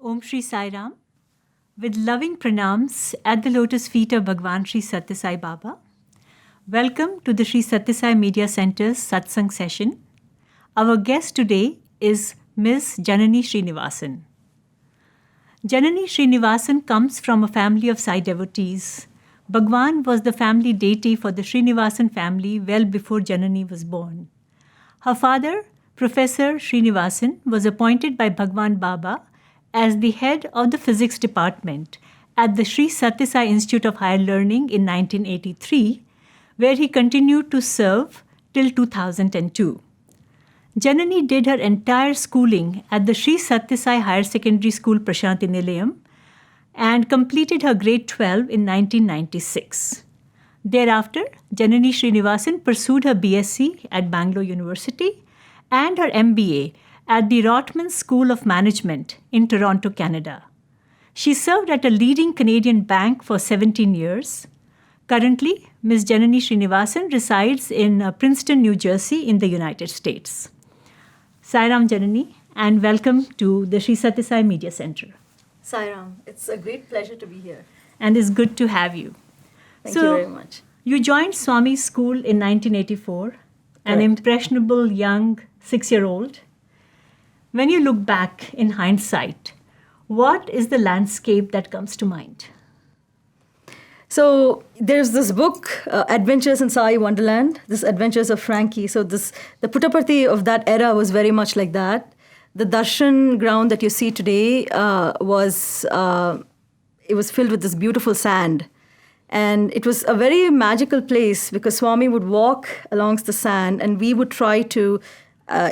Om Shri Sai Ram, with loving pranams at the lotus feet of Bhagawan Shri Sathya Sai Baba. Welcome to the Shri Sathya Sai Media Center's Satsang session. Our guest today is Ms Janani Srinivasan. Janani Srinivasan comes from a family of Sai devotees. Bhagawan was the family deity for the Srinivasan family well before Janani was born. Her father, Professor Srinivasan, was appointed by Bhagawan Baba as the head of the physics department at the Sri Sathya Sai Institute of Higher Learning in 1983, where he continued to serve till 2002. Janani did her entire schooling at the Sri Sathya Sai Higher Secondary School, Prasanthi Nilayam, and completed her grade 12 in 1996. Thereafter, Janani Srinivasan pursued her BSc at Bangalore University and her MBA at the Rotman School of Management in Toronto, Canada. She served at a leading Canadian bank for 17 years. Currently, Ms Janani Srinivasan resides in Princeton, New Jersey in the United States. Sai Ram Janani, and welcome to the Sri Sathya Sai Media Center. Sai Ram, it's a great pleasure to be here. And it's good to have you. Thank you very much. You joined Swami's school in 1984, an impressionable young 6-year-old. When you look back in hindsight, what is the landscape that comes to mind? So there's this book, Adventures in Sai Wonderland, this Adventures of Frankie. So the Puttaparthi of that era was very much like that. The darshan ground that you see today was filled with this beautiful sand. And it was a very magical place because Swami would walk along the sand and we would try to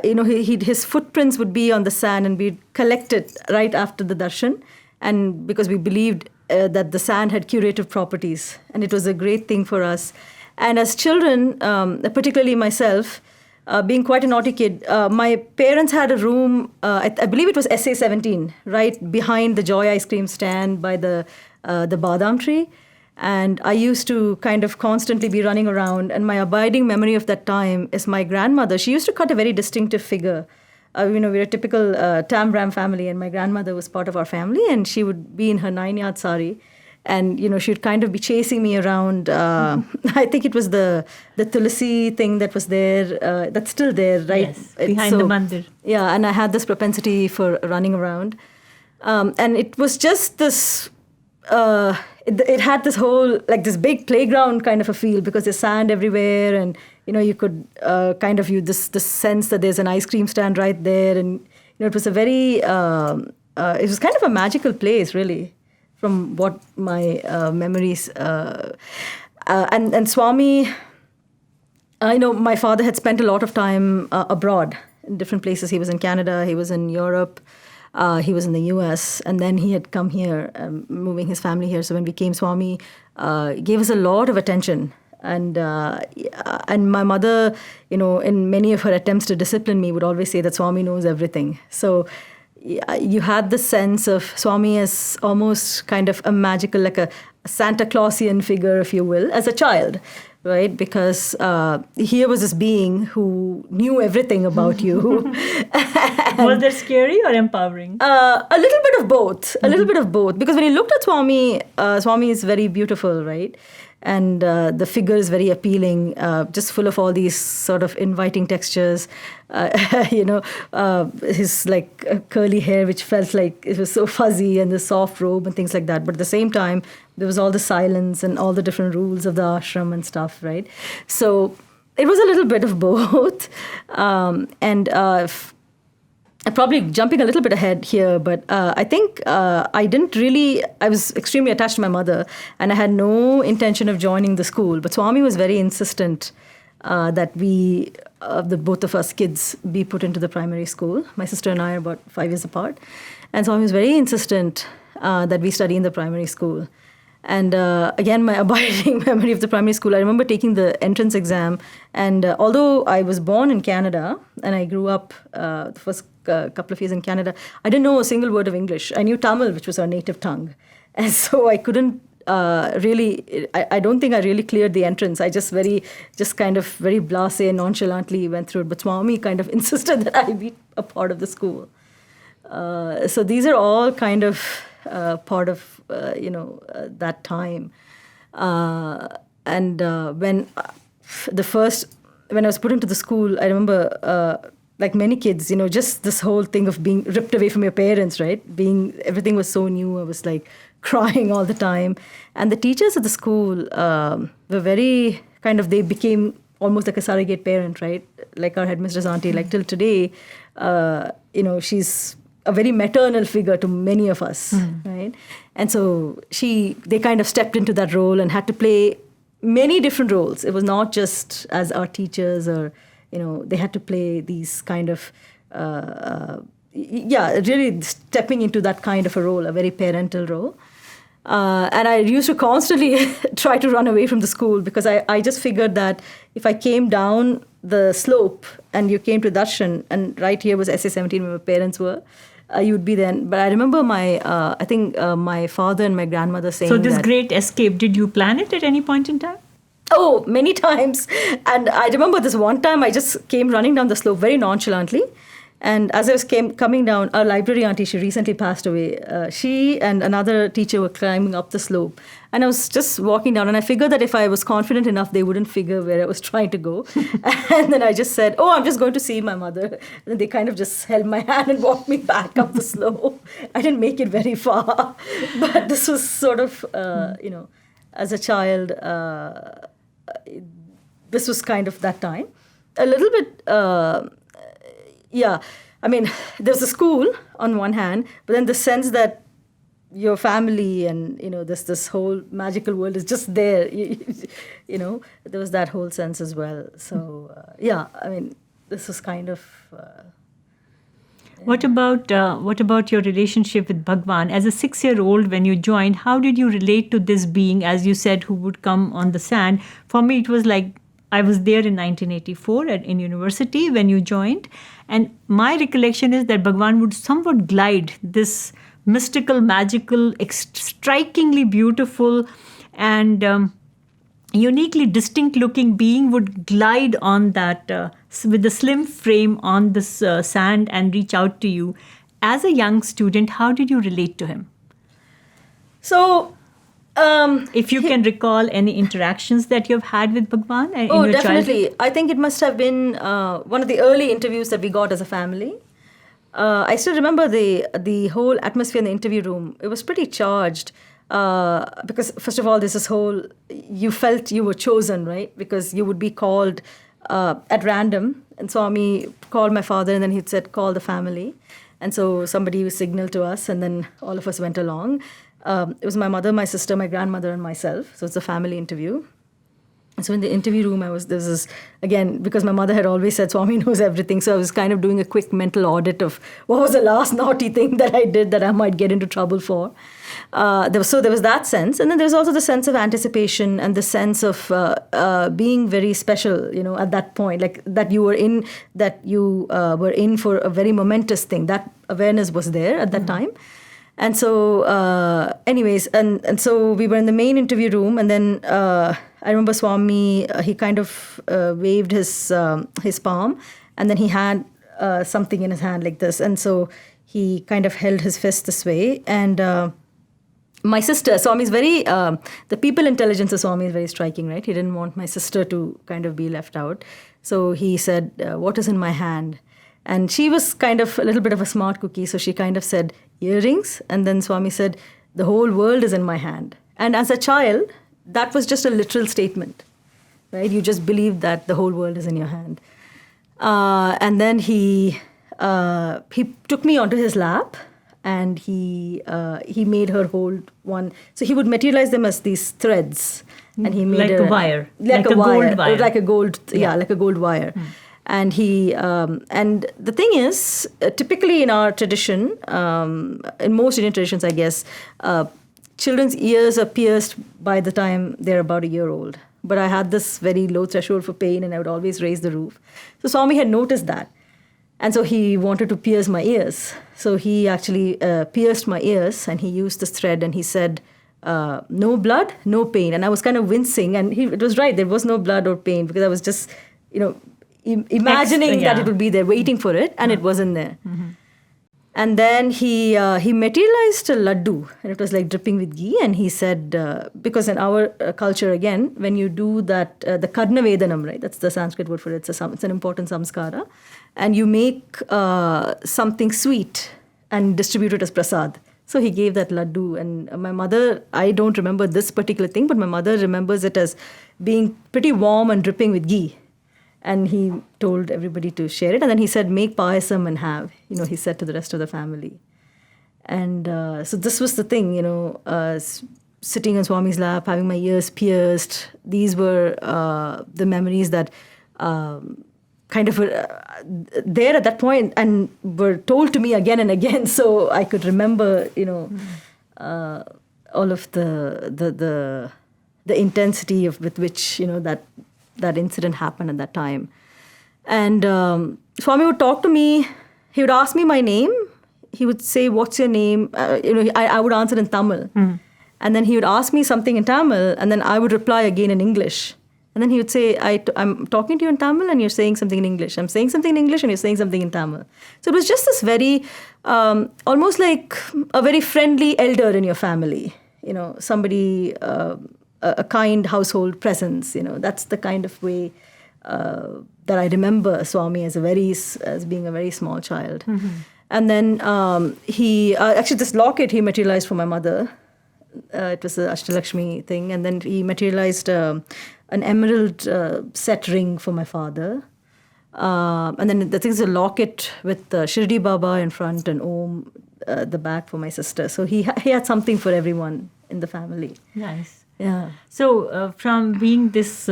his footprints would be on the sand and we'd collect it right after the darshan. And because we believed that the sand had curative properties. And it was a great thing for us. And as children, particularly myself, being quite a naughty kid, my parents had a room, I believe it was SA 17, right behind the Joy ice cream stand by the badam tree. And I used to kind of constantly be running around. And my abiding memory of that time is my grandmother. She used to cut a very distinctive figure. We're a typical Tam Ram family, and my grandmother was part of our family. And she would be in her 9-yard sari. And, she would kind of be chasing me around. I think it was the Tulasi thing that was there. That's still there, right? Yes, behind the mandir. Yeah, and I had this propensity for running around. And it was just this... It had this whole, like this big playground kind of a feel because there's sand everywhere and, you could kind of use this sense that there's an ice cream stand right there. And, it was a very, it was kind of a magical place, really, from what my memories. And Swami, my father had spent a lot of time abroad in different places. He was in Canada, he was in Europe. He was in the US, and then he had come here, moving his family here. So when we came, Swami gave us a lot of attention. And my mother, in many of her attempts to discipline me, would always say that Swami knows everything. So you had the sense of Swami as almost kind of a magical, like a Santa Clausian figure, if you will, as a child. Right, because here was this being who knew everything about you. Was that scary or empowering? A little bit of both. A little bit of both. Because when you looked at Swami, Swami is very beautiful, right? And the figure is very appealing, just full of all these sort of inviting textures. His like curly hair, which felt like it was so fuzzy, and the soft robe and things like that. But at the same time, there was all the silence and all the different rules of the ashram and stuff, right? So it was a little bit of both. I'm probably jumping a little bit ahead here, but I think I was extremely attached to my mother, and I had no intention of joining the school. But Swami was very insistent that both of us kids be put into the primary school. My sister and I are about 5 years apart. And Swami was very insistent that we study in the primary school. And again, my abiding memory of the primary school, I remember taking the entrance exam. And although I was born in Canada and I grew up the first couple of years in Canada, I didn't know a single word of English. I knew Tamil, which was our native tongue. And so I couldn't I don't think I really cleared the entrance. I just kind of very blasé and nonchalantly went through it. But Swami kind of insisted that I be a part of the school. So these are all kind of part of, that time. And when I was put into the school, I remember, like many kids, just this whole thing of being ripped away from your parents, right? Everything was so new. I was like crying all the time. And the teachers at the school were very they became almost like a surrogate parent, right? Like our headmistress auntie, like till today, she's a very maternal figure to many of us, right? And so they kind of stepped into that role and had to play many different roles. It was not just as our teachers or, they had to play these kind of, really stepping into that kind of a role, a very parental role. And I used to constantly try to run away from the school because I just figured that if I came down the slope and you came to Darshan, and right here was SA17 where my parents were, you would be then. But I remember my father and my grandmother saying So this great escape, did you plan it at any point in time? Oh, many times. And I remember this one time I just came running down the slope very nonchalantly. And as I was coming down, our library auntie, she recently passed away. She and another teacher were climbing up the slope. And I was just walking down. And I figured that if I was confident enough, they wouldn't figure where I was trying to go. And then I just said, I'm just going to see my mother. And then they kind of just held my hand and walked me back up the slope. I didn't make it very far. But this was sort of, as a child, this was kind of that time. A little bit... I mean, there's a school on one hand, but then the sense that your family and, this whole magical world is just there, there was that whole sense as well. So, I mean, this was kind of... What about your relationship with Bhagawan? As a 6-year-old, when you joined, how did you relate to this being, as you said, who would come on the sand? For me, it was like, I was there in 1984 in university when you joined. And my recollection is that Bhagawan would somewhat glide, this mystical, magical, strikingly beautiful and uniquely distinct looking being would glide on that with the slim frame on this sand and reach out to you. As a young student, how did you relate to him? So... if you can recall any interactions that you've had with Bhagawan in your definitely. childhood? I think it must have been one of the early interviews that we got as a family. I still remember the whole atmosphere in the interview room. It was pretty charged because, first of all, there's this whole, you felt you were chosen, right? Because you would be called at random. And Swami called my father and then he said, call the family. And so somebody signaled to us and then all of us went along. It was my mother, my sister, my grandmother, and myself. So it's a family interview. And so in the interview room, again, because my mother had always said, Swami knows everything. So I was kind of doing a quick mental audit of what was the last naughty thing that I did that I might get into trouble for. There was that sense. And then there was also the sense of anticipation and the sense of being very special, at that point, like that you were in for a very momentous thing. That awareness was there at that time. And so, anyways, and so we were in the main interview room, and then I remember Swami, he kind of waved his palm, and then he had something in his hand like this, and so he kind of held his fist this way, and my sister, Swami is very, the people intelligence of Swami is very striking, right? He didn't want my sister to kind of be left out, so he said, what is in my hand? And she was kind of a little bit of a smart cookie, so she kind of said, earrings. And then Swami said, the whole world is in my hand. And as a child, that was just a literal statement, right? You just believed that the whole world is in your hand. And then he took me onto his lap and he made her hold one. So he would materialize them as these threads. And he made like a wire. Like a gold wire. Like a gold, like a gold wire. And and the thing is, typically in our tradition, in most Indian traditions, I guess, children's ears are pierced by the time they're about a year old. But I had this very low threshold for pain and I would always raise the roof. So Swami had noticed that. And so he wanted to pierce my ears. So he actually pierced my ears and he used this thread and he said, no blood, no pain. And I was kind of wincing and it was right. There was no blood or pain because I was just, imagining that it would be there, waiting for it, and it wasn't there. And then he materialized a laddu, and it was like dripping with ghee. And he said, because in our culture again, when you do that, the karna vedanam, right? That's the Sanskrit word for it. It's an important samskara, and you make something sweet and distribute it as prasad. So he gave that laddu, and my mother, I don't remember this particular thing, but my mother remembers it as being pretty warm and dripping with ghee. And he told everybody to share it. And then he said, make payasam and have, he said to the rest of the family. And so this was the thing, sitting on Swami's lap, having my ears pierced. These were the memories that kind of were there at that point and were told to me again and again. So I could remember, all of the intensity with which, that incident happened at that time. And Swami would talk to me. He would ask me my name. He would say, what's your name? I would answer in Tamil. And then he would ask me something in Tamil, and then I would reply again in English. And then he would say, I'm talking to you in Tamil and you're saying something in English. I'm saying something in English and you're saying something in Tamil. So it was just this very, almost like a very friendly elder in your family. Somebody... a kind household presence, that's the kind of way that I remember Swami as being a very small child. And then he actually this locket he materialized for my mother. It was an Ashtalakshmi thing, and then he materialized an emerald set ring for my father. And then the thing is a locket with Shirdi Baba in front and Om the back for my sister. So he had something for everyone in the family. Nice. Yeah. So from being this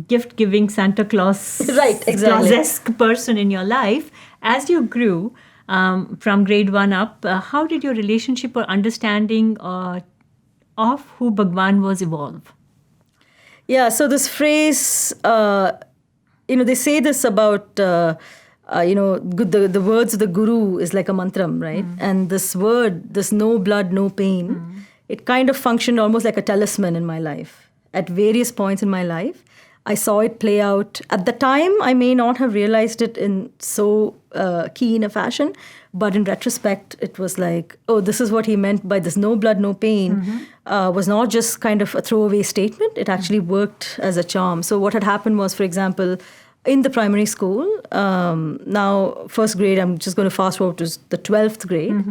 gift-giving Santa Claus, right, exactly, Claus-esque person in your life, as you grew from grade 1 up, how did your relationship or understanding of who Bhagawan was evolve? Yeah. So this phrase, they say this about. The words of the guru is like a mantram, right? And this word, this no blood, no pain, it kind of functioned almost like a talisman in my life. At various points in my life, I saw it play out. At the time, I may not have realized it in so keen a fashion, but in retrospect, it was like, oh, this is what he meant by this no blood, no pain, was not just kind of a throwaway statement. It actually worked as a charm. So what had happened was, for example, in the primary school, now first grade, I'm just going to fast forward to the 12th grade.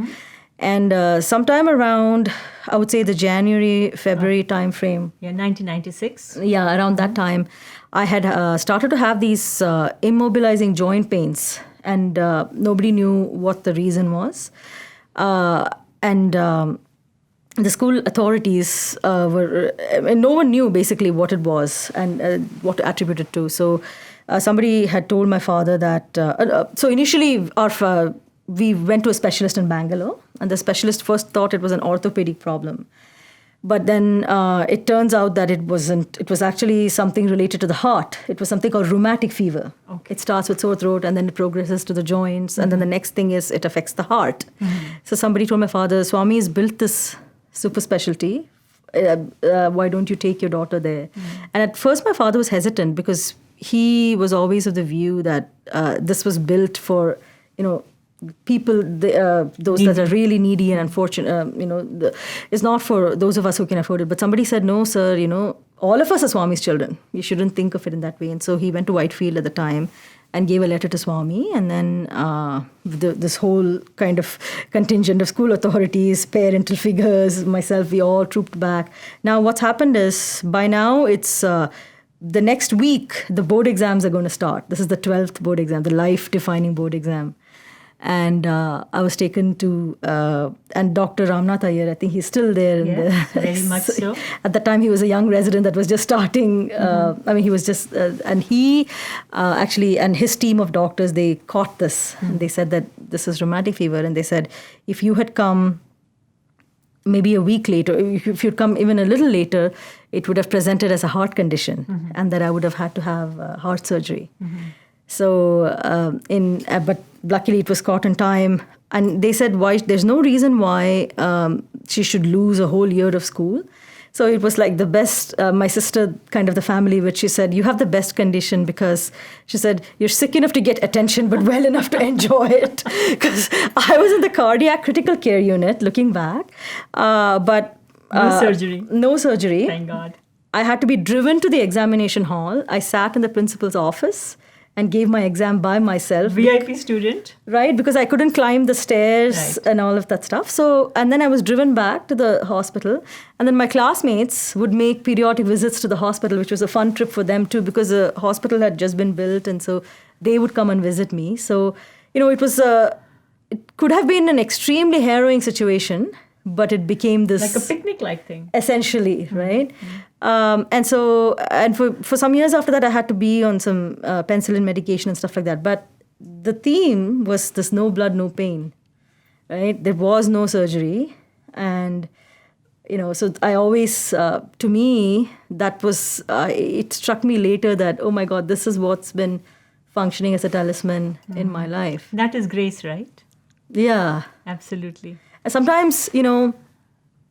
And sometime around, I would say the January, February time frame. Yeah, 1996. Yeah, around that time, I had started to have these immobilizing joint pains. And nobody knew what the reason was. And the school authorities no one knew basically what it was and what to attribute it to. So somebody had told my father that, so initially we went to a specialist in Bangalore, and the specialist first thought it was an orthopedic problem. But then it turns out that it wasn't. It was actually something related to the heart. It was something called rheumatic fever. Okay. It starts with sore throat, and then it progresses to the joints, and then the next thing is it affects the heart. So somebody told my father, Swami has built this super specialty. Why don't you take your daughter there? And at first my father was hesitant because he was always of the view that this was built for, people, those that are really needy and unfortunate, it's not for those of us who can afford it. But somebody said, no, sir, all of us are Swami's children. You shouldn't think of it in that way. And so he went to Whitefield at the time and gave a letter to Swami. And then this whole kind of contingent of school authorities, parental figures, myself, we all trooped back. Now, what's happened is, by now, it's the next week, the board exams are going to start. This is the 12th board exam, the life-defining board exam. And I was taken to, and Dr. Ramnath Iyer, I think he's still there. Yes, very much so. At the time, he was a young resident that was just starting. He was just, and he actually, and his team of doctors, they caught this. And they said that this is rheumatic fever. And they said, if you had come maybe a week later, if you'd come even a little later, it would have presented as a heart condition. And that I would have had to have heart surgery. So, but luckily it was caught in time. And they said, why? There's no reason why she should lose a whole year of school. So it was like the best, my sister, kind of the family, which she said, you have the best condition because she said, you're sick enough to get attention, but well enough to enjoy it. Because I was in the cardiac critical care unit, looking back, but no surgery. No surgery. Thank God. I had to be driven to the examination hall. I sat in the principal's office and gave my exam by myself. VIP student. Right, because I couldn't climb the stairs and all of that stuff. So, and then I was driven back to the hospital. And then my classmates would make periodic visits to the hospital, which was a fun trip for them too, because the hospital had just been built. And so they would come and visit me. So, it was it could have been an extremely harrowing situation, but it became this... Like a picnic-like thing. Essentially, right? And for some years after that, I had to be on some penicillin medication and stuff like that. But the theme was this no blood, no pain, right? There was no surgery. And, so I always, to me, that was, it struck me later that, oh my God, this is what's been functioning as a talisman in my life. That is grace, right? Yeah. Absolutely. Sometimes,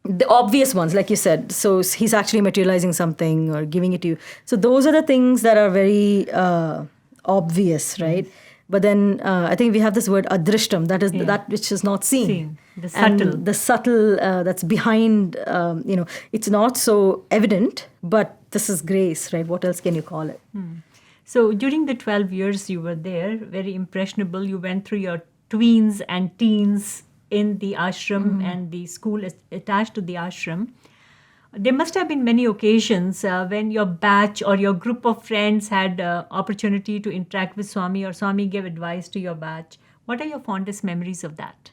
the obvious ones, like you said, so he's actually materializing something or giving it to you. So those are the things that are very obvious, right? But then I think we have this word adrishtam, that is that which is not seen. The subtle. And the subtle that's behind, it's not so evident, but this is grace, right? What else can you call it? So during the 12 years you were there, very impressionable, you went through your tweens and teens in the ashram and the school is attached to the ashram. There must have been many occasions when your batch or your group of friends had opportunity to interact with Swami or Swami gave advice to your batch. What are your fondest memories of that?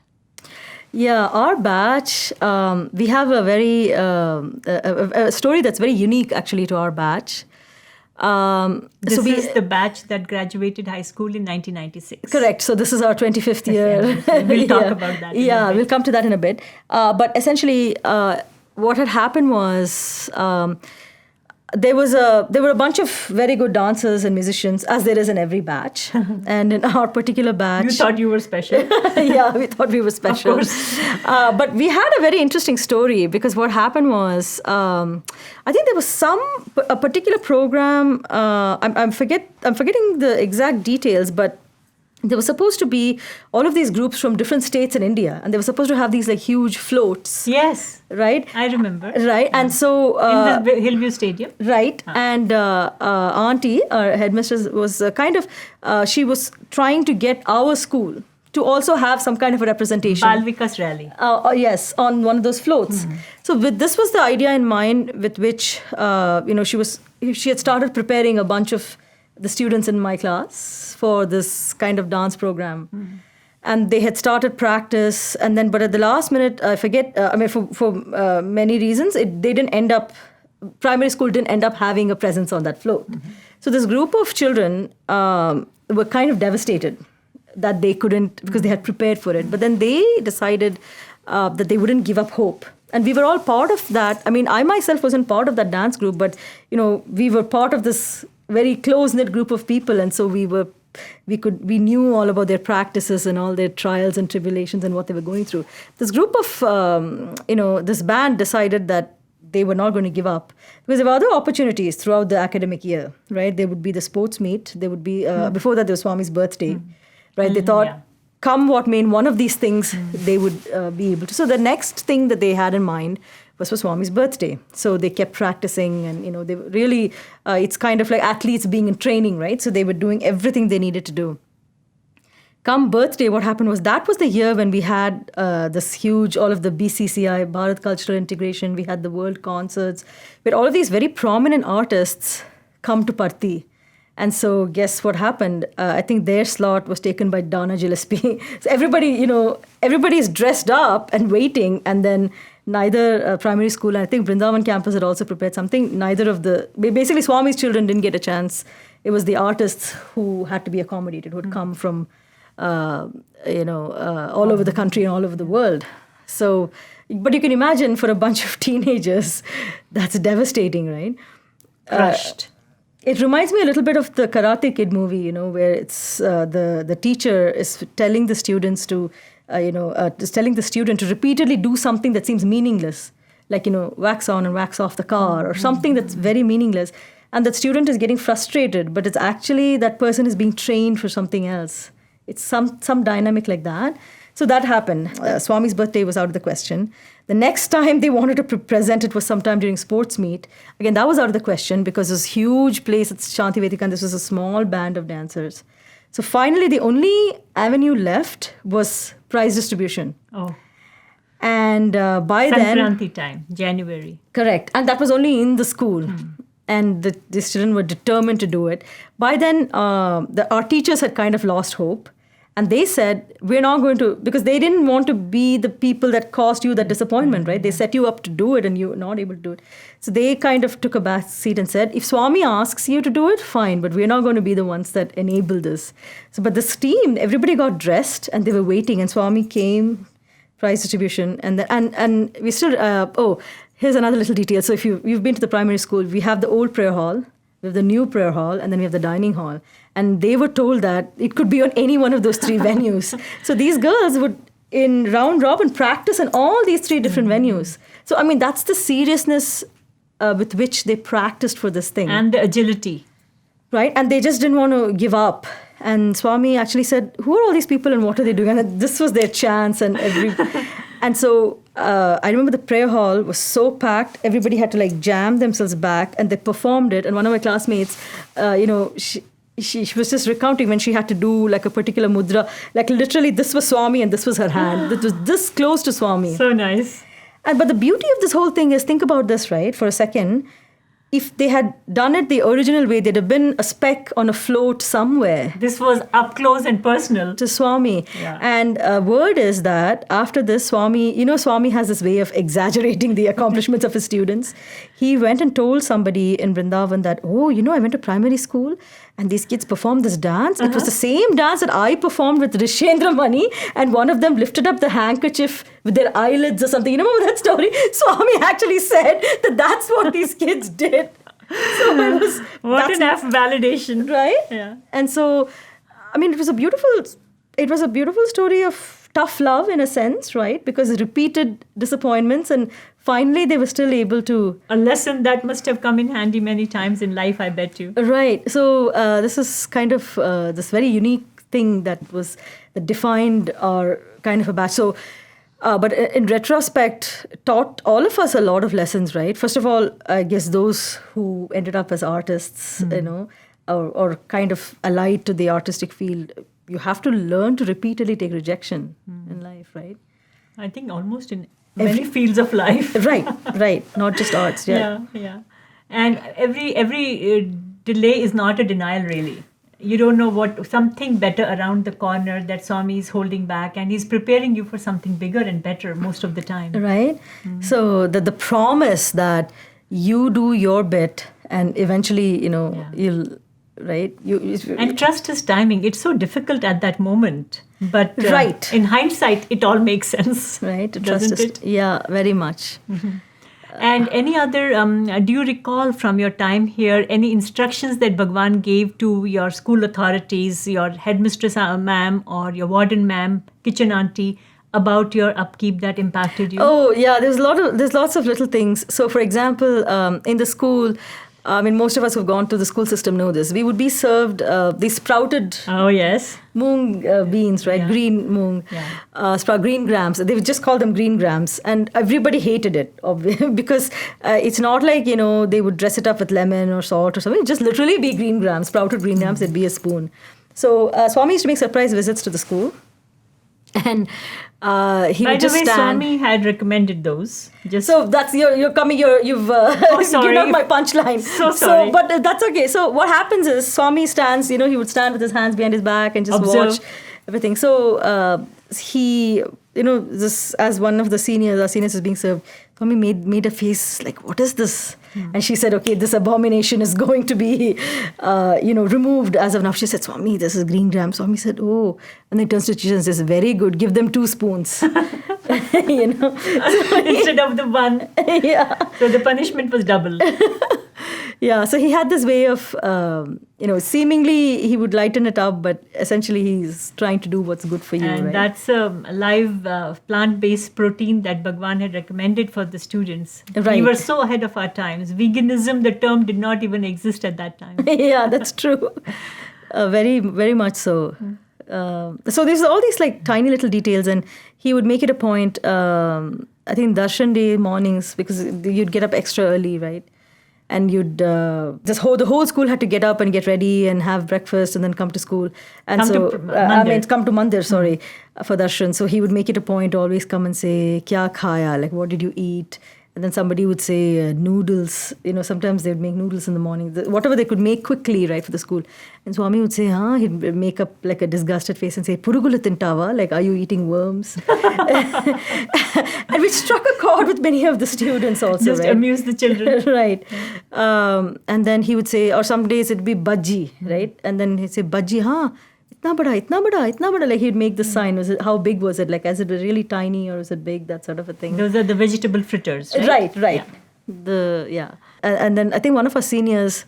Yeah, our batch, we have a very a story that's very unique actually to our batch. This is the batch that graduated high school in 1996. Correct. So this is our 25th year. We'll talk about that. Yeah, we'll come to that in a bit. But essentially, what had happened was there were a bunch of very good dancers and musicians, as there is in every batch. And in our particular batch... You thought you were special. Yeah, we thought we were special. Of course. But we had a very interesting story because what happened was, I think there was a particular program, I'm forgetting the exact details, but there was supposed to be all of these groups from different states in India, and they were supposed to have these like huge floats. Yes. Right? I remember. Right. And so... in the Hillview Stadium. Right. And Auntie, our headmistress, was she was trying to get our school to also have some kind of a representation. Balvikas rally. Yes, on one of those floats. So this was the idea in mind with which, she had started preparing a bunch of the students in my class for this kind of dance program. And they had started practice, but at the last minute, I forget, for many reasons, primary school didn't end up having a presence on that float. So this group of children were kind of devastated that they couldn't, because they had prepared for it. But then they decided that they wouldn't give up hope. And we were all part of that. I mean, I myself wasn't part of that dance group, but, we were part of this very close-knit group of people. And so we knew all about their practices and all their trials and tribulations and what they were going through. This group of, this band decided that they were not going to give up because there were other opportunities throughout the academic year, right? There would be the sports meet. There would be, before that, there was Swami's birthday, right? They thought, come what may, in one of these things, they would be able to. So the next thing that they had in mind was for Swami's birthday. So they kept practicing and, they were really, it's kind of like athletes being in training, right? So they were doing everything they needed to do. Come birthday, what happened was that was the year when we had this huge, all of the BCCI, Bharat Cultural Integration, we had the world concerts, where all of these very prominent artists come to Parthi. And so guess what happened? I think their slot was taken by Dana Gillespie. So everybody's dressed up and waiting, and then neither primary school, and I think Vrindavan campus had also prepared something. Basically Swami's children didn't get a chance. It was the artists who had to be accommodated, who had come from, all over the country and all over the world. So, but you can imagine for a bunch of teenagers, that's devastating, right? Crushed. It reminds me a little bit of the Karate Kid movie, where it's the teacher is telling the students to, telling the student to repeatedly do something that seems meaningless. like, wax on and wax off the car or something that's very meaningless. And that student is getting frustrated, but it's actually that person is being trained for something else. It's some dynamic like that. So that happened. Swami's birthday was out of the question. The next time they wanted to present it was sometime during sports meet. Again, that was out of the question because it was a huge place at Shanti Vedika and this was a small band of dancers. So finally, the only avenue left was prize distribution. Oh. And by then... Sankranti time, January. Correct. And that was only in the school. And the students were determined to do it. By then, our teachers had kind of lost hope. And they said, we're not going to, because they didn't want to be the people that caused you that disappointment, right? They set you up to do it and you were not able to do it. So they kind of took a back seat and said, if Swami asks you to do it, fine, but we're not going to be the ones that enable this. So, but this team, everybody got dressed and they were waiting and Swami came, prize distribution. And we still, here's another little detail. So if you've been to the primary school, we have the old prayer hall, we have the new prayer hall, and then we have the dining hall. And they were told that it could be on any one of those three venues. So these girls would, in round robin, practice in all these three different venues. So, I mean, that's the seriousness with which they practiced for this thing. And the agility. Right? And they just didn't want to give up. And Swami actually said, who are all these people and what are they doing? And this was their chance. And so I remember the prayer hall was so packed, everybody had to like jam themselves back and they performed it. And one of my classmates, she was just recounting when she had to do like a particular mudra, like literally this was Swami and this was her hand. It was this close to Swami. So nice. But the beauty of this whole thing is, think about this, right, for a second. If they had done it the original way, there'd have been a speck on a float somewhere. This was up close and personal. To Swami. Yeah. And word is that after this, Swami has this way of exaggerating the accomplishments of his students. He went and told somebody in Vrindavan that, I went to primary school and these kids performed this dance. It was the same dance that I performed with Rishendra Mani, and one of them lifted up the handkerchief with their eyelids or something. You remember that story? Swami actually said that that's what these kids did. So it was... What enough validation. Right? Yeah. And so, I mean, it was a beautiful story of tough love in a sense, right? Because repeated disappointments and finally they were still able to... A lesson that must have come in handy many times in life, I bet you. Right. So this is kind of this very unique thing that defined our kind of a batch. So, but in retrospect, taught all of us a lot of lessons, right? First of all, I guess those who ended up as artists, or kind of allied to the artistic field, you have to learn to repeatedly take rejection in life, right? I think almost in many fields of life. Right. Not just arts. Yeah. And every delay is not a denial, really. You don't know something better around the corner that Swami is holding back, and he's preparing you for something bigger and better most of the time. Right. So the promise that you do your bit and eventually, you'll... Right. And trust his timing. It's so difficult at that moment. But right. In hindsight, it all makes sense. Right. Doesn't it? Yeah, very much. Mm-hmm. And any other, do you recall from your time here, any instructions that Bhagawan gave to your school authorities, your headmistress ma'am or your warden ma'am, kitchen auntie, about your upkeep that impacted you? Oh, yeah. There's lots of little things. So, for example, in the school... most of us who've gone to the school system know this. We would be served these sprouted moong beans, right? Yeah. Green moong, green grams. They would just call them green grams. And everybody hated it because it's not like, they would dress it up with lemon or salt or something. It'd just literally be green grams, sprouted green grams. There'd be a spoon. So Swami used to make surprise visits to the school. And he would just stand. Swami had recommended those. So that's you're coming. You've given out my punchline. So sorry. But that's okay. So what happens is Swami stands. He would stand with his hands behind his back and just watch everything. So he, this as one of the seniors, our seniors is being served. Swami made a face like, what is this? And she said, okay, this abomination is going to be, removed as of now. She said, Swami, this is green gram. Swami said, oh. And then he turns to teacher and says, very good, give them 2 spoons. So, instead of the one. Yeah. So the punishment was double. Yeah, so he had this way of, seemingly he would lighten it up, but essentially he's trying to do what's good for you, And right? that's a live plant-based protein that Bhagawan had recommended for the students. We Right. were so ahead of our times. Veganism, the term did not even exist at that time. Yeah, that's true. Very, very much so. So there's all these like tiny little details, and he would make it a point. I think Darshan Day mornings, because you'd get up extra early, right? And you'd the whole school had to get up and get ready and have breakfast and then come to school. And come to Mandir, sorry, for Darshan. So he would make it a point to always come and say, "Kya khaya?" Like, what did you eat? And then somebody would say noodles. Sometimes they'd make noodles in the morning, whatever they could make quickly, right, for the school. And Swami would say, he'd make up like a disgusted face and say, "Purugula tintava?" Like, are you eating worms? And which struck a chord with many of the students also, Just right? amuse the children. Right. And then he would say, or some days it'd be bhaji, right? And then he'd say, "Bhaji, itna bada, itna bada, itna bada." Like he'd make the sign. How big was it? Like, is it really tiny or is it big? That sort of a thing. Those are the vegetable fritters, right? Right. Yeah. And then I think one of our seniors,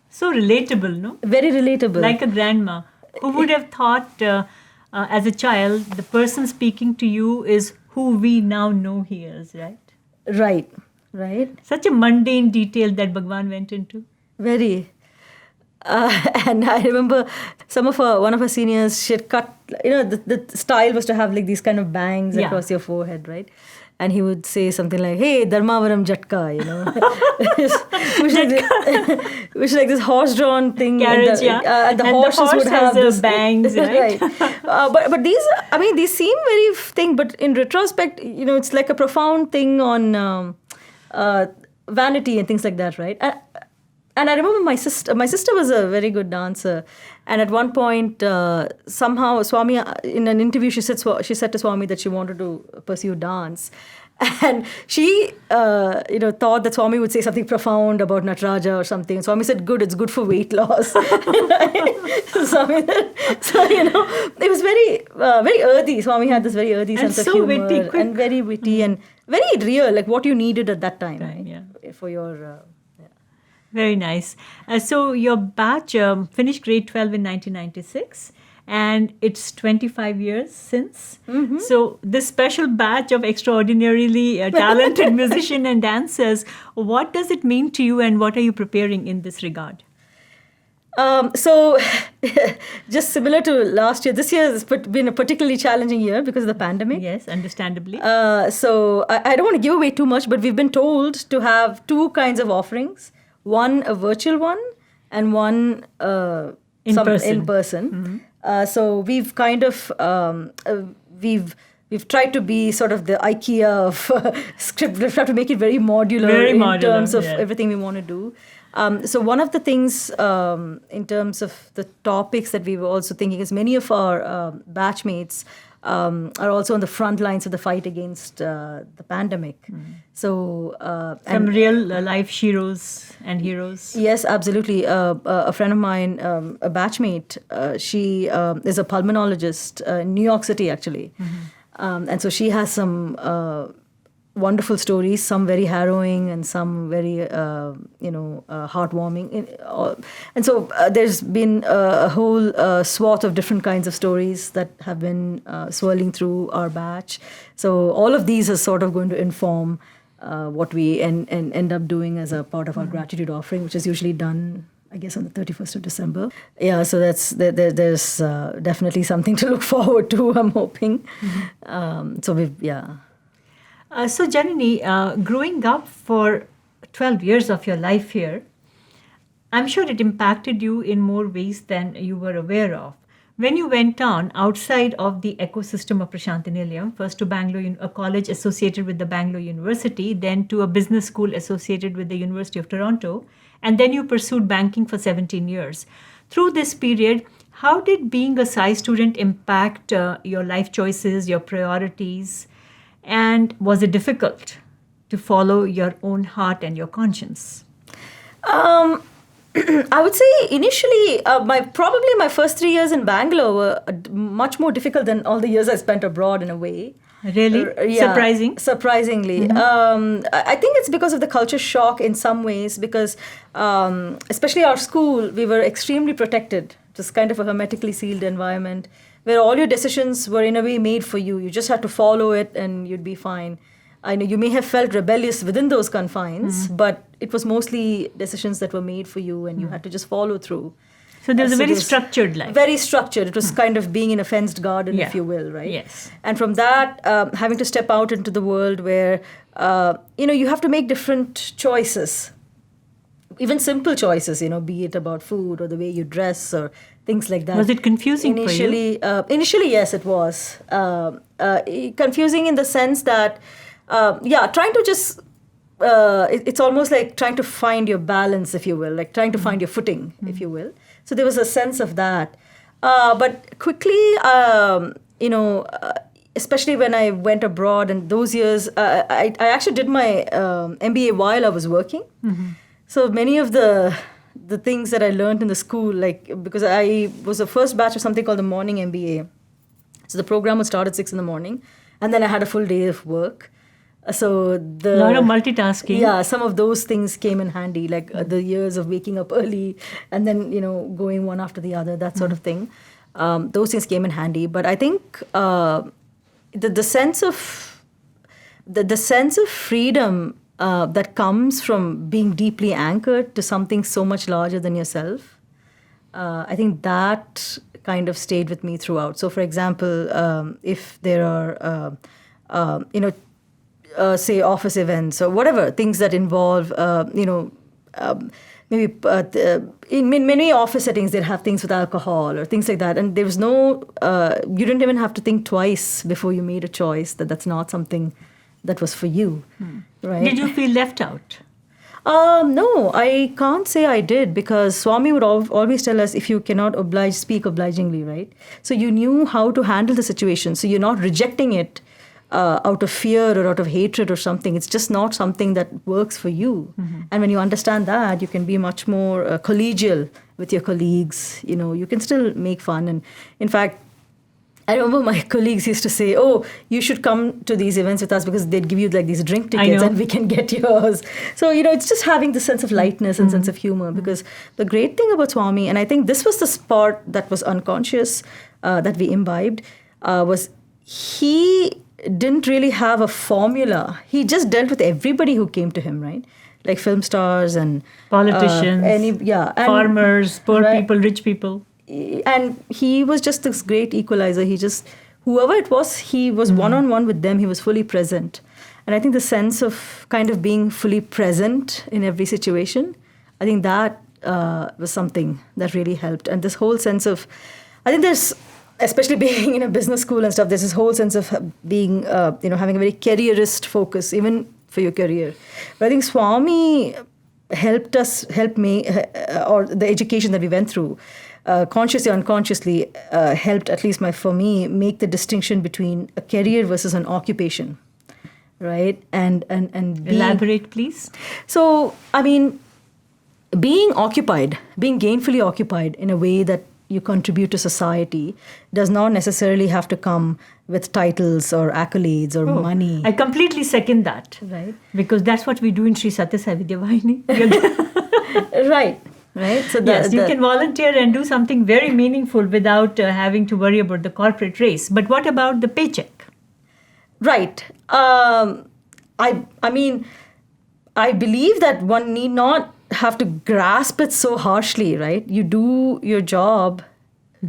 So relatable, no? very relatable. Like a grandma. Who would have thought as a child, the person speaking to you is who we now know he is, right? Right. Such a mundane detail that Bhagavan went into. Very. And I remember one of our seniors, she had cut, the style was to have like these kind of bangs Yeah. across your forehead, right? And he would say something like, "Hey, Dharmavaram Jatka," which is like this horse-drawn thing. Carriage, and the and horses the horse would have has this bangs, right? But these seem very thing, but in retrospect, it's like a profound thing on vanity and things like that, right? And I remember my sister was a very good dancer. And at one point, somehow Swami, in an interview, she said to Swami that she wanted to pursue dance. And she, thought that Swami would say something profound about Nataraja or something. And Swami said, "Good, it's good for weight loss." Swami so, it was very, very earthy. Swami had this very earthy And sense so of humor. witty, quick. And very witty and very real, like what you needed at that time, right? Yeah. For your... Very nice. So your batch finished grade 12 in 1996 and it's 25 years since. Mm-hmm. So this special batch of extraordinarily talented musicians and dancers, what does it mean to you and what are you preparing in this regard? So just similar to last year, this year has been a particularly challenging year because of the pandemic. Yes, understandably. So I don't want to give away too much, but we've been told to have two kinds of offerings. One, a virtual one, and one in person. Mm-hmm. So we've kind of we've tried to be sort of the IKEA of script. We've tried to make it very modular in terms of everything we want to do. So one of the things in terms of the topics that we were also thinking is many of our batchmates are also on the front lines of the fight against the pandemic. So some real life heroes and heroes. Yes, absolutely. A friend of mine, a batchmate, she is a pulmonologist in New York City, actually. And so she has some wonderful stories, some very harrowing and some very, heartwarming. And so there's been a whole swath of different kinds of stories that have been swirling through our batch. So all of these are sort of going to inform what we end up doing as a part of our gratitude offering, which is usually done, I guess, on the 31st of December. Yeah, so there's definitely something to look forward to, I'm hoping. So Janani, growing up for 12 years of your life here, I'm sure it impacted you in more ways than you were aware of. When you went on outside of the ecosystem of Prasanthi Nilayam, first to Bangalore, a college associated with the Bangalore University, then to a business school associated with the University of Toronto, and then you pursued banking for 17 years. Through this period, how did being a Psy student impact your life choices, your priorities? And was it difficult to follow your own heart and your conscience? I would say initially, my first 3 years in Bangalore were much more difficult than all the years I spent abroad in a way. Really? Surprising? Surprisingly. I think it's because of the culture shock in some ways, because especially our school, we were extremely protected. Just kind of a hermetically sealed environment where all your decisions were in a way made for you. You just had to follow it and you'd be fine. I know you may have felt rebellious within those confines, but it was mostly decisions that were made for you and you had to just follow through. So there was a very structured life. Very structured. It was kind of being in a fenced garden, if you will, right? Yes. And from that, having to step out into the world where, you have to make different choices. Even simple choices, be it about food or the way you dress or things like that. Was it confusing for you? Initially, yes, it was. Confusing in the sense that, trying to just... it's almost like trying to find your balance, if you will, like trying to find your footing, if you will. So there was a sense of that. But quickly, especially when I went abroad and those years, I actually did my MBA while I was working. So many of the things that I learned in the school, because I was the first batch of something called the morning MBA. So the program would start at 6 a.m. and then I had a full day of work. So a lot of multitasking. Yeah, some of those things came in handy, like the years of waking up early and then, going one after the other, that sort of thing. Those things came in handy. But I think the sense of freedom that comes from being deeply anchored to something so much larger than yourself, I think that kind of stayed with me throughout. So, for example, if there are, say office events or whatever, things that involve, maybe in many office settings, they'd have things with alcohol or things like that. And there was no, you didn't even have to think twice before you made a choice that's not something that was for you, right? Did you feel left out? No, I can't say I did, because Swami would always tell us, if you cannot oblige, speak obligingly, right? So you knew how to handle the situation. So you're not rejecting it out of fear or out of hatred or something. It's just not something that works for you. And when you understand that, you can be much more collegial with your colleagues. You can still make fun. And in fact, I remember my colleagues used to say, oh, you should come to these events with us because they'd give you like these drink tickets and we can get yours. So, it's just having the sense of lightness and sense of humor, because the great thing about Swami, and I think this was the part that was unconscious that we imbibed, was he didn't really have a formula. He just dealt with everybody who came to him, right? Like film stars and politicians, farmers, poor people, rich people. And he was just this great equalizer. Whoever it was, he was one-on-one with them. He was fully present. And I think the sense of kind of being fully present in every situation, I think that was something that really helped. And this whole sense of, I think there's, especially being in a business school and stuff, there's this whole sense of being, having a very careerist focus, even for your career. But I think Swami helped me, or the education that we went through, consciously or unconsciously, helped, at least for me, make the distinction between a career versus an occupation, right? And elaborate, please. So, I mean, being gainfully occupied in a way that you contribute to society does not necessarily have to come with titles or accolades or money. I completely second that. Right. Because that's what we do in Sri Sathya Sai Vidyavahini. Right. Right. So you can volunteer and do something very meaningful without having to worry about the corporate race. But what about the paycheck? Right. I mean, I believe that one need not have to grasp it so harshly, right? You do your job.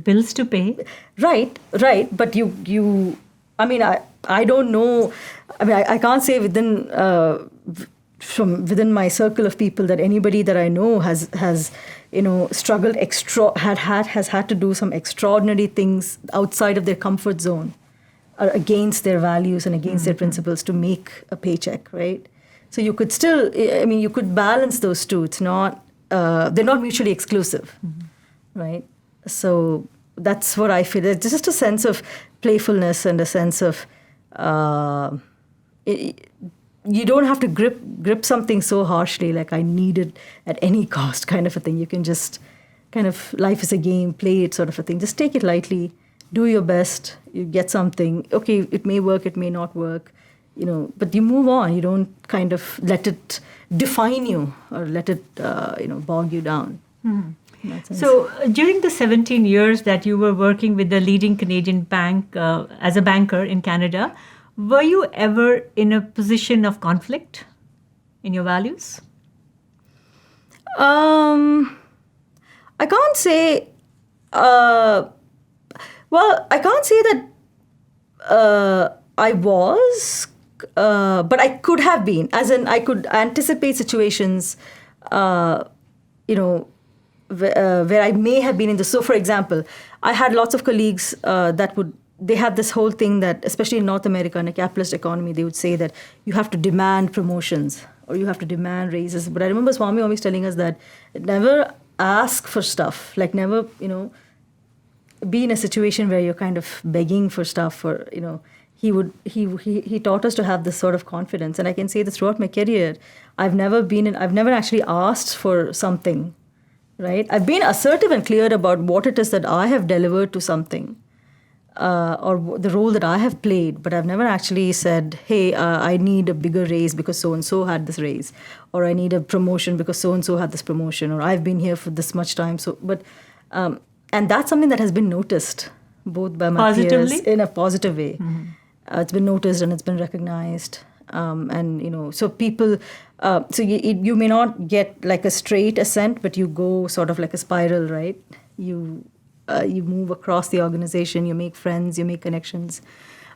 Bills to pay. Right. But you I mean, I don't know. I mean, I can't say from within my circle of people that anybody that I know has struggled has had to do some extraordinary things outside of their comfort zone or against their values and against their principles to make a paycheck, right? So you could still, you could balance those two. It's not, they're not mutually exclusive, right? So that's what I feel. There's just a sense of playfulness and a sense of, you don't have to grip something so harshly, like I need it at any cost kind of a thing. You can just kind of, life is a game, play it sort of a thing. Just take it lightly do your best, you get something. Okay, it may work, it may not work, but you move on. You don't kind of let it define you or let it, bog you down. In that sense. So during the 17 years that you were working with the leading Canadian bank as a banker in Canada, were you ever in a position of conflict in your values? I can't say. I can't say that I was, but I could have been. As in, I could anticipate situations, where I may have been in the. So, for example, I had lots of colleagues they have this whole thing that, especially in North America, in a capitalist economy, they would say that you have to demand promotions or you have to demand raises. But I remember Swami always telling us that never ask for stuff, like never, be in a situation where you're kind of begging for stuff, or he taught us to have this sort of confidence. And I can say this throughout my career, I've never actually asked for something, right? I've been assertive and clear about what it is that I have delivered to something, or the role that I have played, but I've never actually said, hey, I need a bigger raise because so-and-so had this raise, or I need a promotion because so-and-so had this promotion, or I've been here for this much time. And that's something that has been noticed both by my peers in a positive way. Mm-hmm. It's been noticed and it's been recognized. So people, you may not get like a straight ascent, but you go sort of like a spiral, right? You move across the organization, you make friends, you make connections.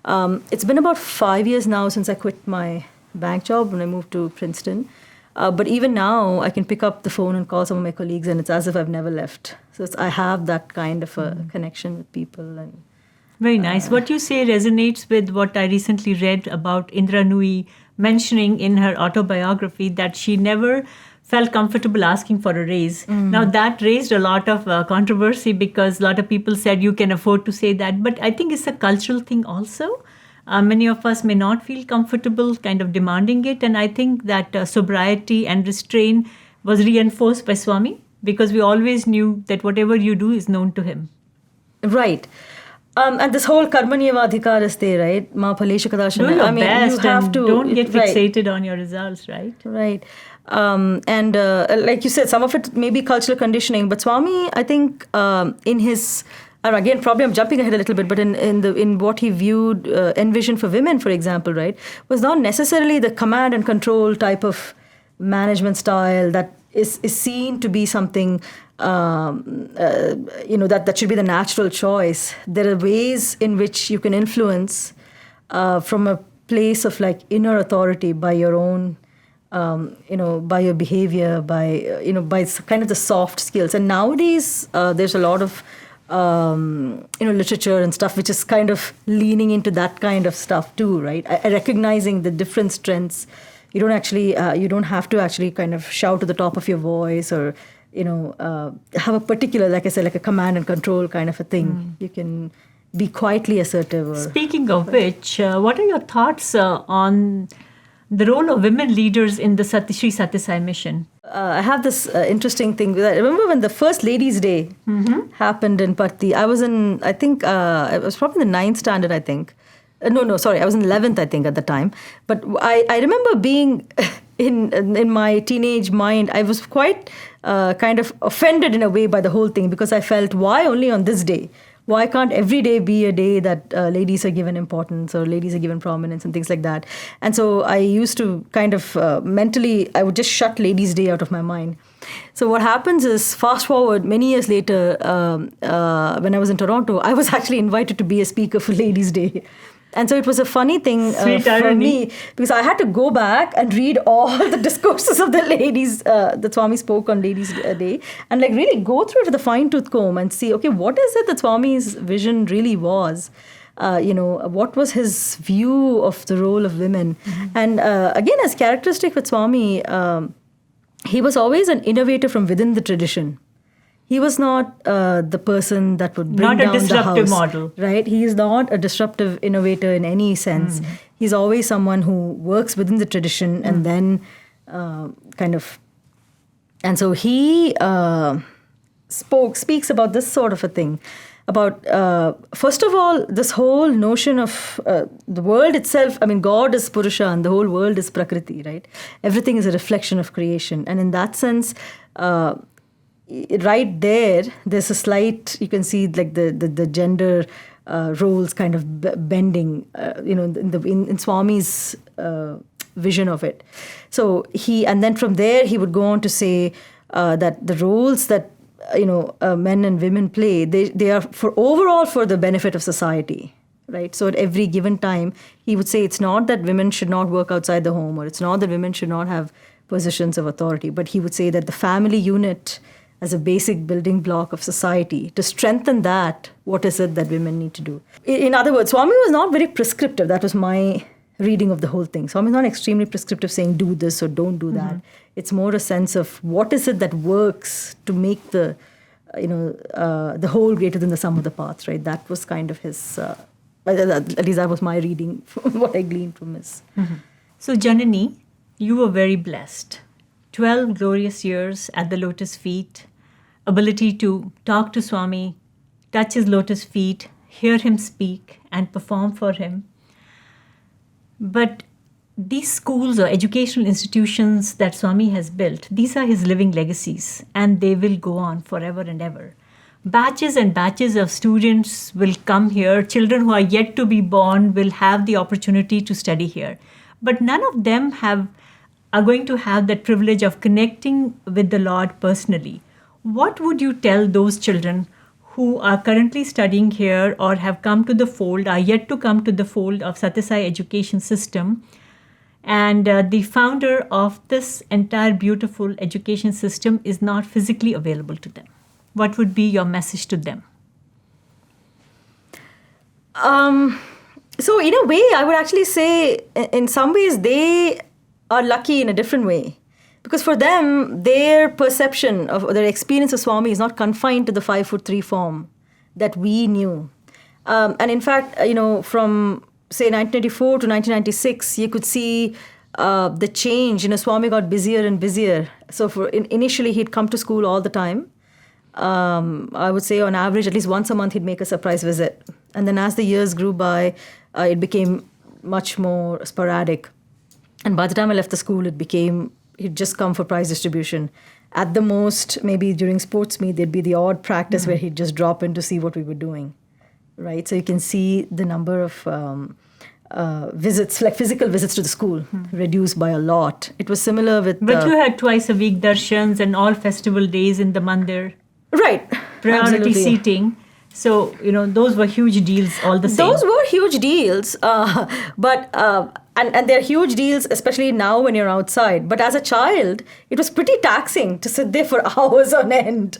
It's been about 5 years now since I quit my bank job when I moved to Princeton. But even now, I can pick up the phone and call some of my colleagues, and it's as if I've never left. So I have that kind of a connection with people. And very nice. What you say resonates with what I recently read about Indra Nooyi mentioning in her autobiography, that she never felt comfortable asking for a raise. Now that raised a lot of controversy because a lot of people said you can afford to say that. But I think it's a cultural thing also. Many of us may not feel comfortable kind of demanding it. And I think that sobriety and restraint was reinforced by Swami, because we always knew that whatever you do is known to him. Right. And this whole karmanyeva adhikar is there, right? Ma phaleshu kadashana. Do your best, you have and to, don't get fixated on your results, right? Right. And like you said, some of it may be cultural conditioning, but Swami, I think in his, again, probably I'm jumping ahead a little bit, but in what he viewed, envisioned for women, for example, right, was not necessarily the command and control type of management style that is seen to be something, that should be the natural choice. There are ways in which you can influence from a place of like inner authority by your own, by your behavior, by kind of the soft skills. And nowadays, there's a lot of, literature and stuff which is kind of leaning into that kind of stuff too, right? Recognizing the different strengths. You don't have to actually kind of shout to the top of your voice or, have a particular, like I said, like a command and control kind of a thing. You can be quietly assertive. Speaking of which, what are your thoughts on the role of women leaders in the Sri Sathya Sai mission? I have this interesting thing. I remember when the first Ladies' Day happened in Parthi. I was in, I think, I was probably in the 9th standard, I think. Sorry, I was in 11th, I think, at the time. But I remember being in my teenage mind, I was quite kind of offended in a way by the whole thing, because I felt, why only on this day? Why can't every day be a day that ladies are given importance or ladies are given prominence and things like that? And so I used to kind of mentally, I would just shut Ladies' Day out of my mind. So what happens is, fast forward many years later, when I was in Toronto, I was actually invited to be a speaker for Ladies' Day. And so it was a funny thing for me, because I had to go back and read all the discourses of the ladies that Swami spoke on Ladies' Day, and like really go through it with a fine-tooth comb and see, okay, what is it that Swami's vision really was? What was his view of the role of women? And again, as characteristic with Swami, he was always an innovator from within the tradition. He was not the person that would bring down the house. Not a disruptive model. Right? He is not a disruptive innovator in any sense. He's always someone who works within the tradition and then kind of... And so he speaks about this sort of a thing, about first of all, this whole notion of the world itself. I mean, God is Purusha and the whole world is Prakriti, right? Everything is a reflection of creation. And in that sense, right there's a slight, you can see like the gender roles kind of bending, in Swami's vision of it. So and then from there he would go on to say that the roles that men and women play, they are for the benefit of society, right? So at every given time, he would say it's not that women should not work outside the home, or it's not that women should not have positions of authority, but he would say that the family unit as a basic building block of society, to strengthen that, what is it that women need to do? In other words, Swami was not very prescriptive. That was my reading of the whole thing. Swami is not extremely prescriptive saying do this or don't do that. It's more a sense of what is it that works to make the whole greater than the sum of the parts, right? That was kind of his, at least that was my reading, what I gleaned from his. So Janani, you were very blessed. 12 glorious years at the lotus feet, ability to talk to Swami, touch his lotus feet, hear him speak, and perform for him. But these schools or educational institutions that Swami has built, these are his living legacies, and they will go on forever and ever. Batches and batches of students will come here. Children who are yet to be born will have the opportunity to study here. But none of them are going to have that privilege of connecting with the Lord personally. What would you tell those children who are currently studying here or have come to the fold, are yet to come to the fold of Sathya Sai education system, and the founder of this entire beautiful education system is not physically available to them? What would be your message to them? So in a way, I would actually say in some ways they are lucky in a different way. Because for them, their perception of their experience of Swami is not confined to the 5'3" form that we knew. And in fact, from say 1984 to 1996, you could see the change. Swami got busier and busier. So initially, he'd come to school all the time. I would say on average, at least once a month, he'd make a surprise visit. And then as the years grew by, it became much more sporadic. And by the time I left the school, he'd just come for prize distribution. At the most, maybe during sports meet, there'd be the odd practice where he'd just drop in to see what we were doing, right? So you can see the number of visits, like physical visits to the school, reduced by a lot. It was similar with... But you had twice a week darshans and all festival days in the mandir. Right. Priority Absolutely. seating. So, those were huge deals all the same. Those were huge deals, but they're huge deals, especially now when you're outside. But as a child, it was pretty taxing to sit there for hours on end,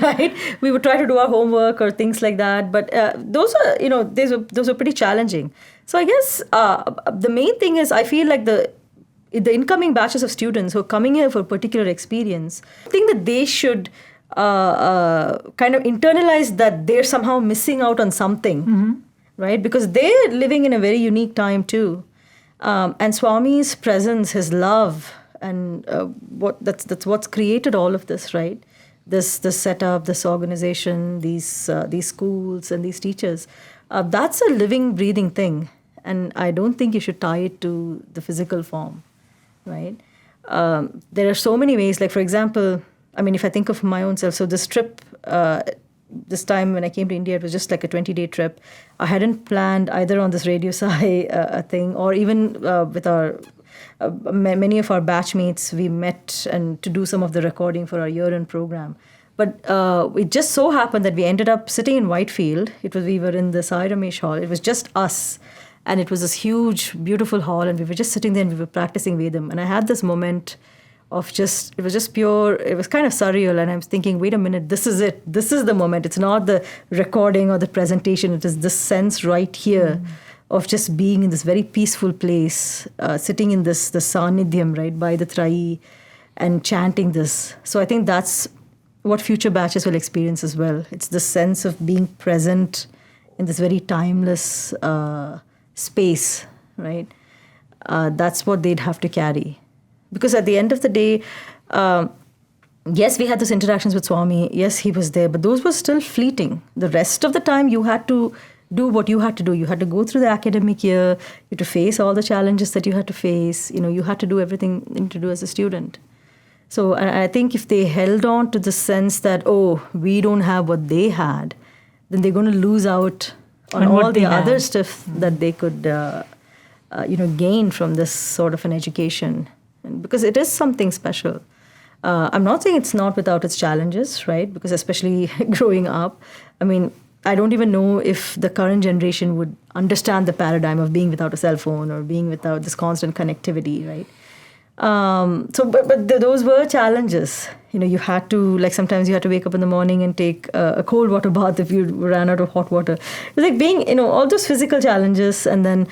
right? We would try to do our homework or things like that. But those were pretty challenging. So I guess the main thing is I feel like the incoming batches of students who are coming here for a particular experience, I think that they should kind of internalize that they're somehow missing out on something, right? Because they're living in a very unique time too. And Swami's presence, his love, and that's what's created all of this, right? This setup, this organization, these schools and these teachers. That's a living, breathing thing. And I don't think you should tie it to the physical form, right? There are so many ways. Like, for example, I mean, if I think of my own self, so this trip, this time when I came to India, it was just like a 20-day trip. I hadn't planned either on this Radio Sai thing, or even with many of our batchmates, we met and to do some of the recording for our year-end program. But it just so happened that we ended up sitting in Whitefield. We were in the Sai Ramesh hall. It was just us. And it was this huge, beautiful hall. And we were just sitting there and we were practicing Vedam. And I had this moment of it was just pure, it was kind of surreal. And I was thinking, wait a minute, this is it. This is the moment. It's not the recording or the presentation. It is this sense right here of just being in this very peaceful place, sitting in the Sanidhyam, right, by the Trai and chanting this. So I think that's what future batches will experience as well. It's the sense of being present in this very timeless space, right? That's what they'd have to carry. Because at the end of the day, yes, we had those interactions with Swami. Yes, he was there, but those were still fleeting. The rest of the time, you had to do what you had to do. You had to go through the academic year. You had to face all the challenges that you had to face. You had to do everything you need to do as a student. So I think if they held on to the sense that, oh, we don't have what they had, then they're going to lose out on all the other stuff that they could, gain from this sort of an education. And because it is something special. I'm not saying it's not without its challenges, right? Because especially growing up, I mean, I don't even know if the current generation would understand the paradigm of being without a cell phone or being without this constant connectivity, right? But those were challenges. You had to, like, sometimes you had to wake up in the morning and take a cold water bath if you ran out of hot water. It was like being, all those physical challenges. And then,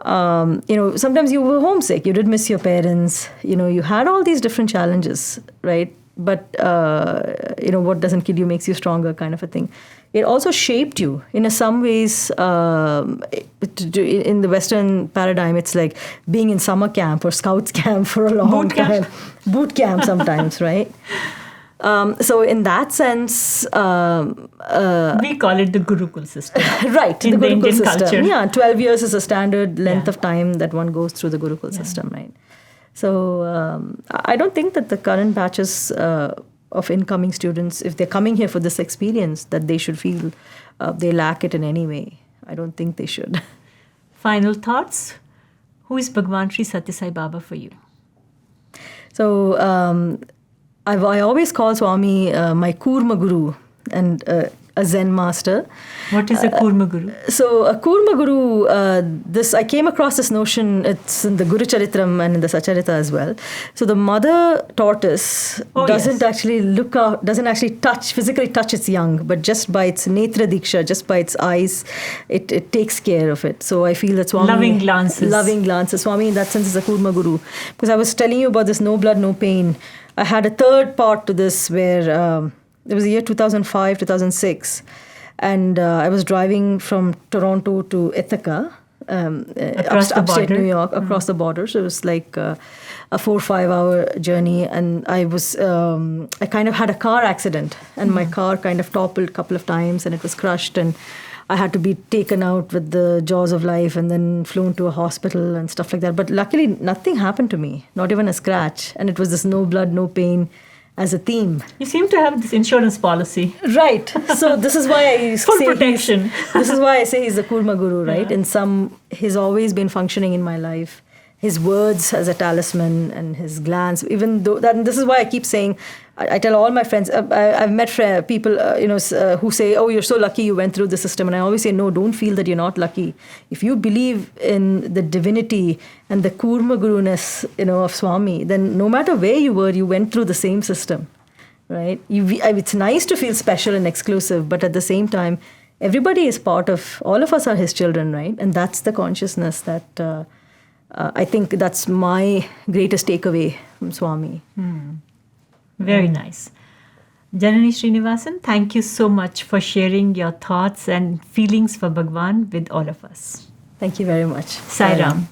sometimes you were homesick. You did miss your parents. You had all these different challenges, right? But, what doesn't kill you makes you stronger, kind of a thing. It also shaped you in some ways. In the Western paradigm, it's like being in summer camp or scouts camp for a long time. Boot camp sometimes, right? So in that sense... we call it the Gurukul system. Right, in the Indian system. Culture. Yeah, 12 years is a standard length of time that one goes through the Gurukul system, right? So I don't think that the current batches of incoming students, if they're coming here for this experience, that they should feel they lack it in any way. I don't think they should. Final thoughts? Who is Bhagawan Sri Sathya Sai Baba for you? So I always call Swami my Kurma Guru and a Zen master. What is a Kurma Guru? So a Kurma Guru, I came across this notion, it's in the Guru Charitram and in the Sacharita as well. So the mother tortoise doesn't actually physically touch its young, but just by its netra diksha, just by its eyes, it takes care of it. So I feel that Swami... Loving glances. Swami in that sense is a Kurma Guru. Because I was telling you about this no blood, no pain. I had a third part to this where... it was the year 2005, 2006. And I was driving from Toronto to Ithaca, upstate New York, across the border. So it was like a 4 or 5 hour journey. And I kind of had a car accident. And my car kind of toppled a couple of times and it was crushed. And I had to be taken out with the jaws of life and then flown to a hospital and stuff like that. But luckily, nothing happened to me, not even a scratch. And it was this no blood, no pain as a theme. You seem to have this insurance policy. Right. So this is why I Full say protection. This is why I say he's the Kurma Guru, right? Yeah. He's always been functioning in my life. His words as a talisman and his glance, even though this is why I keep saying, I tell all my friends, I've met people, who say, oh, you're so lucky you went through the system. And I always say, no, don't feel that you're not lucky. If you believe in the divinity and the Kurma Guru-ness, of Swami, then no matter where you were, you went through the same system, right? It's nice to feel special and exclusive, but at the same time, everybody is all of us are his children, right? And that's the consciousness that... I think that's my greatest takeaway from Swami. Very nice. Janani Srinivasan, thank you so much for sharing your thoughts and feelings for Bhagawan with all of us. Thank you very much. Sai Ram.